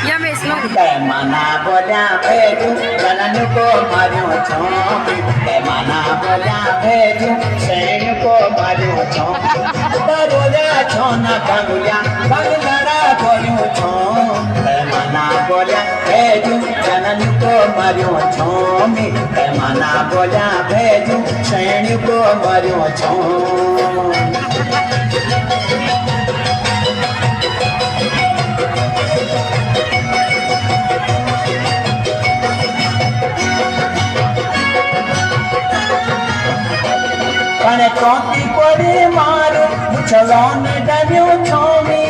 या मैं इसमें मना बोलिया भेजू जनन को मारियो छोमी मना बोलिया भेजू सैन को मारियो छो रोजा छो न बंगलिया बंगलड़ा बोलियो छो मना बोलिया भेजू जनन को मारियो छोमी मना बोलिया भेजू सैन को मारियो छो कने चौकी कोड़ी मारो मुछलोन डरियो छोमी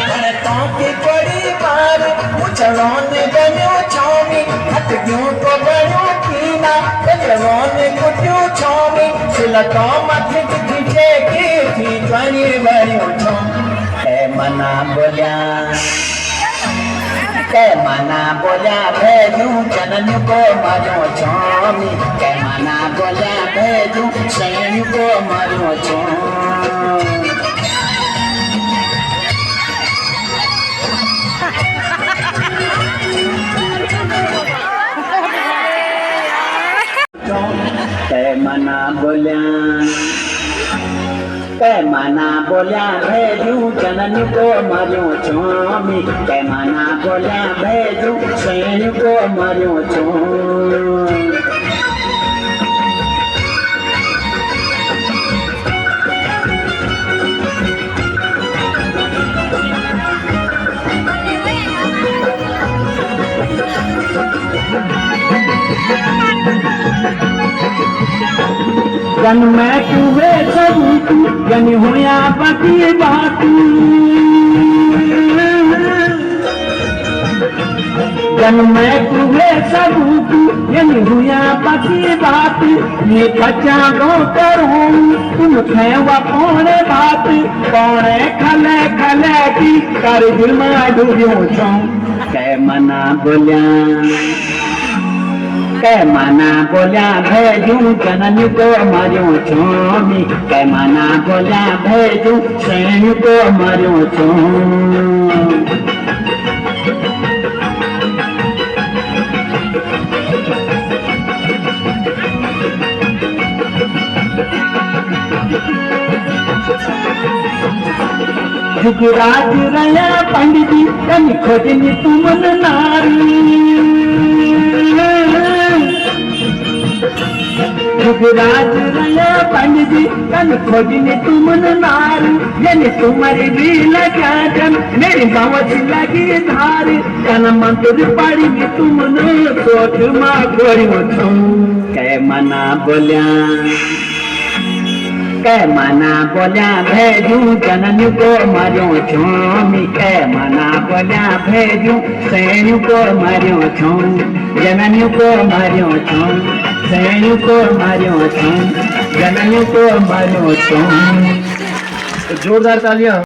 कने चौकी कोड़ी मारो मुछलोन डरियो छोमी हट क्यों को बड़ो कीना मुछलोन कुटियो छोमी सिलतो मत खींचे की थी twani बड़ियो छोमी मना बोलिया मना बोलिया भेजू जनन को मारो छोमी मना बोलिया भेजू सैन को मारो छो मना बोलिया भेजू जनन को मारो छोमी मना बोलिया भेजू सैन को मारो छो जन मैं तुवे सबूत जन होया पति बात जन मैं तुवे सबूत जन होया पति बात ये बच्चा गो करूं तुम खेवा कौन बात कौन खले खले की कर दिल में डूबियो छो मना बोलिया मना बोलिया भेजू जनन को मारो छोमी मना बोलिया भेजू सैन को मारो छो जुगराज रया पंडित कन खोजनी तुमन नारी जुगराज रया पंडित कन खोजनी तुमन नारी यानी तुम्हारी भी लगा जन मेरी बावत लगी धार कन मंत्र पड़ी तुमन सोच मा गोरियो छो मना बोलिया मना बोलिया भेजू जनन को मारो छोमी मना बोलिया भेजू सैन को मारो छो जनन को मारो छो सैन को मारो छो जनन को मारो छो। जोरदार तालियां।